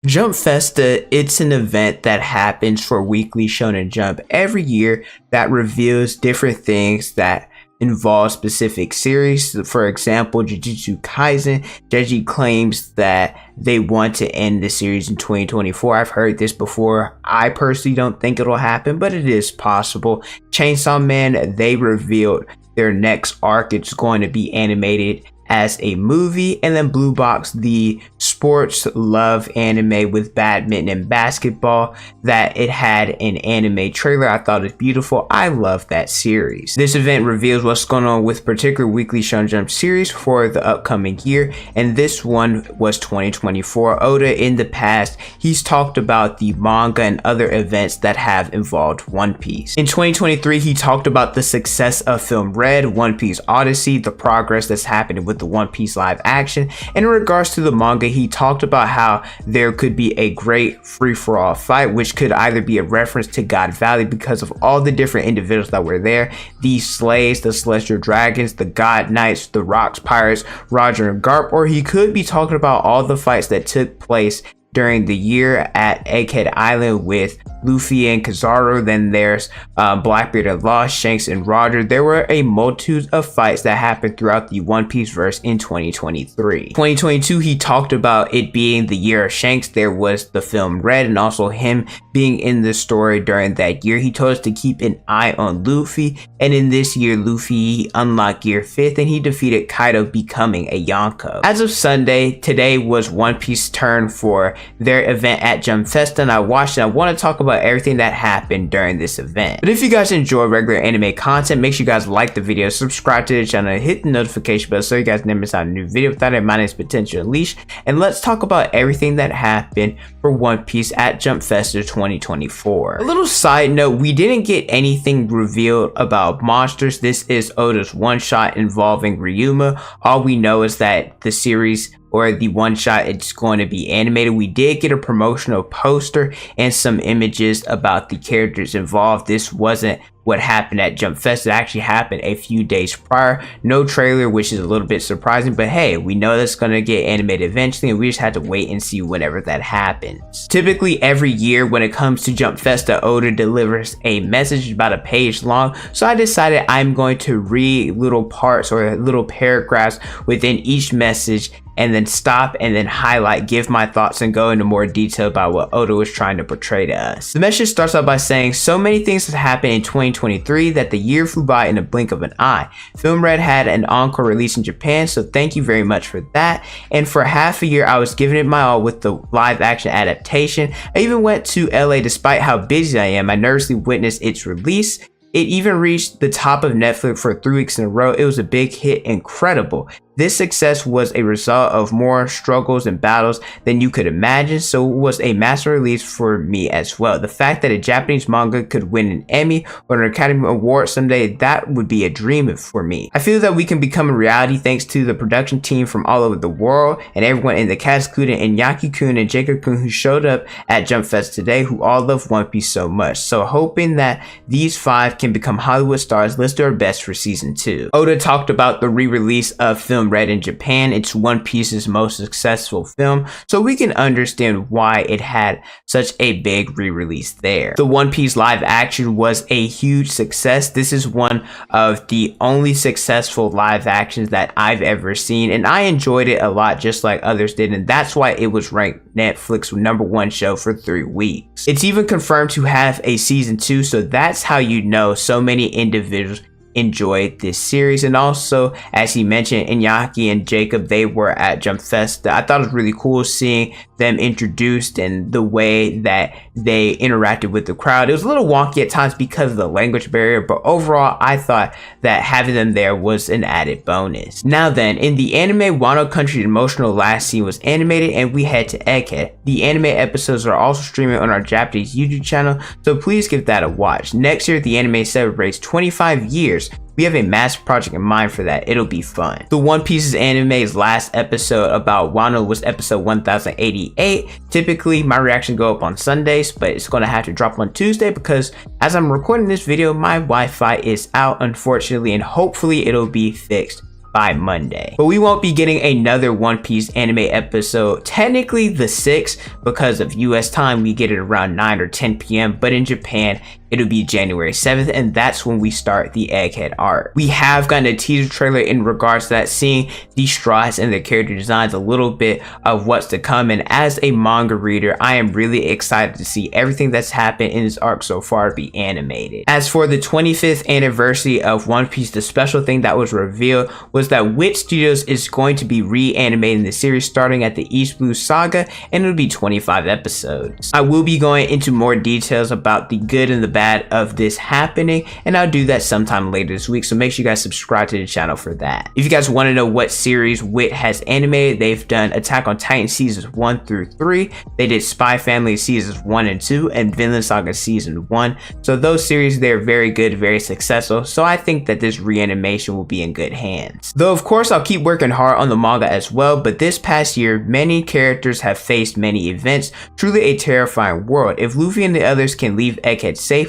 Jump Festa, it's an event that happens for Weekly Shonen Jump every year that reveals different things that involve specific series. For example, Jujutsu Kaisen, Jeji claims that they want to end the series in 2024. I've heard this before. I personally don't think it'll happen, but it is possible. Chainsaw Man, they revealed their next arc. It's going to be animated as a movie. And then Blue Box, the sports love anime with badminton and basketball, that it had an anime trailer. I thought it was beautiful. I love that series. This event reveals what's going on with particular Weekly Shonen Jump series for the upcoming year, and this one was 2024. Oda, in the past, he's talked about the manga and other events that have involved One Piece. In 2023, he talked about the success of film Red, One Piece Odyssey, the progress that's happening with the One Piece live action. And in regards to the manga, he talked about how there could be a great free-for-all fight, which could either be a reference to God Valley because of all the different individuals that were there, the Slays, the Celestial Dragons, the God Knights, the Rocks Pirates, Roger and Garp, or he could be talking about all the fights that took place during the year at Egghead Island with Luffy and Kizaru. Then there's Blackbeard and Lost, Shanks and Roger. There were a multitude of fights that happened throughout the One Piece verse in 2023. 2022, he talked about it being the year of Shanks. There was the film Red and also him being in the story during that year. He told us to keep an eye on Luffy, and in this year, Luffy unlocked Gear 5th and he defeated Kaido, becoming a Yonko. As of Sunday, today was One Piece's turn for their event at Jump Festa, and I watched it. I want to talk about everything that happened during this event. But if you guys enjoy regular anime content, make sure you guys like the video, subscribe to the channel, and hit the notification bell so you guys never miss out on a new video. With that, my name is Potential Unleashed, and let's talk about everything that happened for One Piece at Jump Festa 2024. A little side note, we didn't get anything revealed about monsters. This is Oda's one-shot involving Ryuma. All we know is that the series, or the one shot, it's going to be animated. We did get a promotional poster and some images about the characters involved. This wasn't what happened at Jump Fest. It actually happened a few days prior. No trailer, which is a little bit surprising, but hey, we know that's going to get animated eventually, and we just had to wait and see whenever that happens. Typically every year when it comes to Jump Festa, Oda delivers a message about a page long, so I decided I'm going to read little parts or little paragraphs within each message and then stop and then highlight, give my thoughts, and go into more detail about what Oda was trying to portray to us. The message starts out by saying, so many things have happened in 2023 that the year flew by in a blink of an eye. Film Red had an encore release in Japan, so thank you very much for that. And for half a year, I was giving it my all with the live action adaptation. I even went to LA despite how busy I am. I nervously witnessed its release. It even reached the top of Netflix for 3 weeks in a row. It was a big hit, incredible. This success was a result of more struggles and battles than you could imagine, so it was a master release for me as well. The fact that a Japanese manga could win an Emmy or an Academy Award someday, that would be a dream for me. I feel that we can become a reality thanks to the production team from all over the world and everyone in the cast, including Iñaki-kun and Jacob-kun, who showed up at Jump Fest today, who all love One Piece so much. So hoping that these 5 can become Hollywood stars, let's do our best for season 2. Oda talked about the re-release of film Red in Japan. It's One Piece's most successful film, so we can understand why it had such a big re-release there. The One Piece live action was a huge success. This is one of the only successful live actions that I've ever seen, and I enjoyed it a lot just like others did, and that's why it was ranked Netflix #1 show for 3 weeks. It's even confirmed to have a season 2, so that's how you know so many individuals enjoyed this series. And also, as he mentioned, Iñaki and Jacob, they were at Jump Festa. I thought it was really cool seeing them introduced and the way that they interacted with the crowd. It was a little wonky at times because of the language barrier, but overall I thought that having them there was an added bonus. Now then, in the anime, Wano Country's emotional last scene was animated, and we head to Egghead. The anime episodes are also streaming on our Japanese YouTube channel, so please give that a watch. Next year, the anime celebrates 25 years. We have a massive project in mind for that. It'll be fun. The One Piece's anime's last episode about Wano was episode 1088. Typically, my reactions go up on Sundays, but it's going to have to drop on Tuesday because as I'm recording this video, my Wi-Fi is out, unfortunately, and hopefully it'll be fixed by Monday. But we won't be getting another One Piece anime episode, technically the 6th, because of US time we get it around 9 or 10 p.m. but in Japan it'll be January 7th, and that's when we start the Egghead arc. We have gotten a teaser trailer in regards to that, seeing the Straw Hats and their character designs, a little bit of what's to come, and as a manga reader I am really excited to see everything that's happened in this arc so far be animated. As for the 25th anniversary of One Piece, the special thing that was revealed was that Wit Studios is going to be reanimating the series starting at the East Blue Saga, and it'll be 25 episodes. I will be going into more details about the good and the bad of this happening, and I'll do that sometime later this week, so make sure you guys subscribe to the channel for that. If you guys want to know what series Wit has animated, they've done Attack on Titan seasons 1 through 3, they did Spy Family seasons 1 and 2, and Vinland Saga season 1. So those series, they're very good, very successful, so I think that this reanimation will be in good hands. Though of course I'll keep working hard on the manga as well, but this past year many characters have faced many events, truly a terrifying world. If Luffy and the others can leave Egghead safely,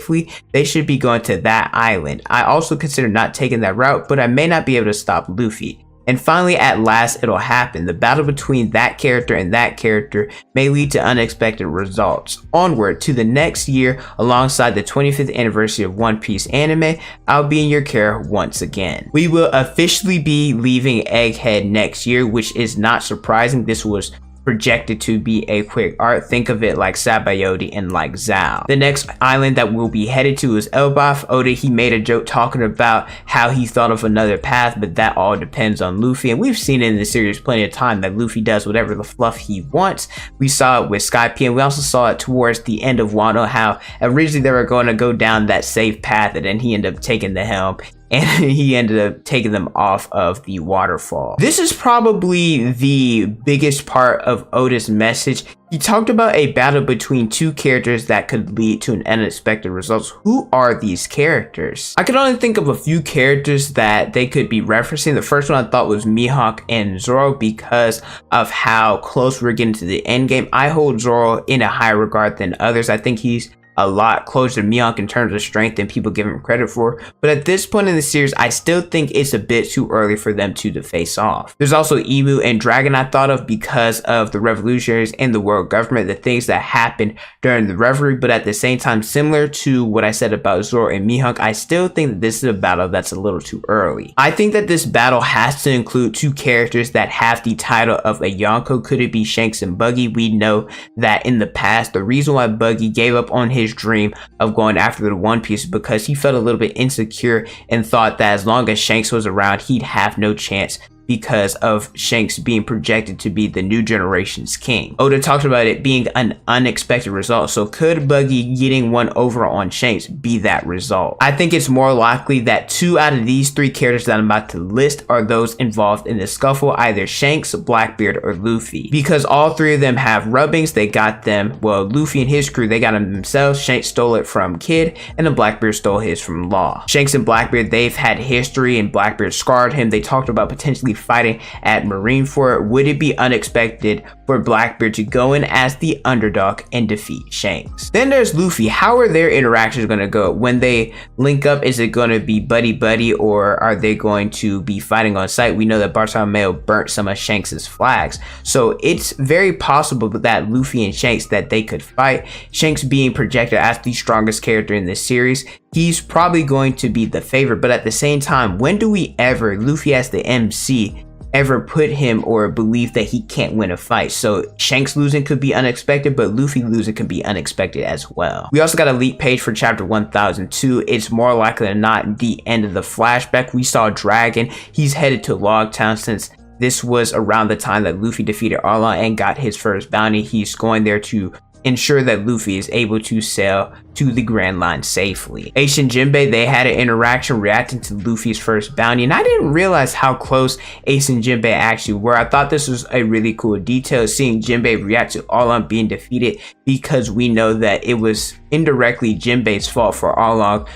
they should be going to that island. I also consider not taking that route, but I may not be able to stop Luffy. And finally, at last, it'll happen. The battle between that character and that character may lead to unexpected results. Onward to the next year, alongside the 25th anniversary of One Piece anime, I'll be in your care once again. We will officially be leaving Egghead next year, which is not surprising. This was projected to be a quick arc. Think of it like Sabayoti and like Zao. The next island that we'll be headed to is Elbaf. Oda, he made a joke talking about how he thought of another path, but that all depends on Luffy, and we've seen it in the series plenty of time that Luffy does whatever the fluff he wants. We saw it with Skype, and we also saw it towards the end of Wano, how originally they were going to go down that safe path, and then he ended up taking the helm and he ended up taking them off of the waterfall. This is probably the biggest part of Oda's message. He talked about a battle between two characters that could lead to an unexpected results. Who are these characters? I could only think of a few characters that they could be referencing. The first one I thought was Mihawk and Zoro because of how close we're getting to the end game. I hold Zoro in a higher regard than others. I think he's a lot closer to Mihawk in terms of strength than people give him credit for, but at this point in the series I still think it's a bit too early for them to face off. There's also Emu and Dragon I thought of because of the revolutionaries and the world government, the things that happened during the reverie, but at the same time, similar to what I said about Zoro and Mihawk, I still think that this is a battle that's a little too early. I think that this battle has to include two characters that have the title of a Yonko. Could it be Shanks and Buggy? We know that in the past the reason why Buggy gave up on his dream of going after the One Piece because he felt a little bit insecure and thought that as long as Shanks was around he'd have no chance because of Shanks being projected to be the new generation's king. Oda talked about it being an unexpected result, so could Buggy getting one over on Shanks be that result? I think it's more likely that two out of these three characters that I'm about to list are those involved in the scuffle, either Shanks, Blackbeard, or Luffy, because all three of them have rubbings. They got them, well, Luffy and his crew, they got them themselves. Shanks stole it from Kid, and then Blackbeard stole his from Law. Shanks and Blackbeard, they've had history, and Blackbeard scarred him. They talked about potentially fighting at Marineford. Would it be unexpected for Blackbeard to go in as the underdog and defeat Shanks? Then there's Luffy. How are their interactions going to go when they link up? Is it going to be buddy buddy, or are they going to be fighting on sight? We know that Bartolomeo burnt some of Shanks's flags, so it's very possible that Luffy and Shanks, that they could fight. Shanks being projected as the strongest character in this series, he's probably going to be the favorite, but at the same time, when do we ever, Luffy as the MC, ever put him or believe that he can't win a fight? So Shanks losing could be unexpected, but Luffy losing could be unexpected as well. We also got a leak page for chapter 1002. It's more likely than not the end of the flashback. We saw Dragon. He's headed to Logtown since this was around the time that Luffy defeated Arlong and got his first bounty. He's going there to ensure that Luffy is able to sail to the Grand Line safely. Ace and Jinbei, they had an interaction reacting to Luffy's first bounty, and I didn't realize how close Ace and Jinbei actually were. I thought this was a really cool detail, seeing Jinbei react to Arlong being defeated, because we know that it was indirectly Jinbei's fault for Arlong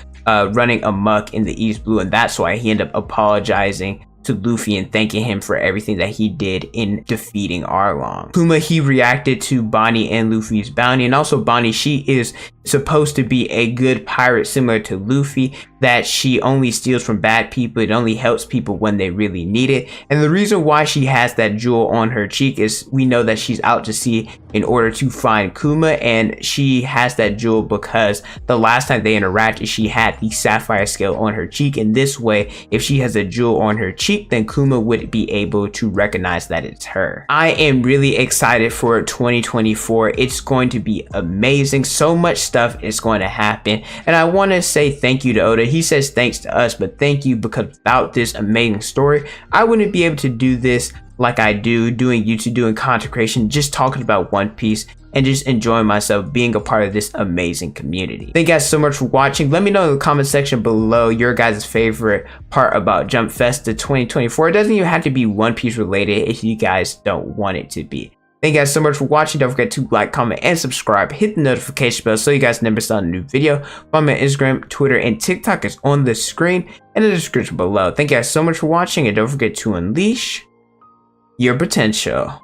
running amok in the East Blue, and that's why he ended up apologizing to Luffy and thanking him for everything that he did in defeating Arlong. Kuma, he reacted to Bonnie and Luffy's bounty, and also Bonnie, she is supposed to be a good pirate similar to Luffy, that she only steals from bad people, it only helps people when they really need it. And the reason why she has that jewel on her cheek is we know that she's out to sea in order to find Kuma, and she has that jewel because the last time they interacted she had the sapphire scale on her cheek. In this way, if she has a jewel on her cheek, then Kuma would be able to recognize that it's her. I am really excited for 2024. It's going to be amazing. So much stuff is going to happen, and I want to say thank you to Oda. He says thanks to us, but thank you, because without this amazing story I wouldn't be able to do this like I do, doing YouTube, doing content creation, just talking about One Piece and just enjoying myself being a part of this amazing community. Thank you guys so much for watching. Let me know in the comment section below your guys' favorite part about Jump Festa 2024. It doesn't even have to be One Piece related if you guys don't want it to be. Thank you guys so much for watching. Don't forget to like, comment, and subscribe. Hit the notification bell so you guys never miss out on a new video. Follow me on Instagram, Twitter, and TikTok is on the screen and in the description below. Thank you guys so much for watching, and don't forget to unleash your potential.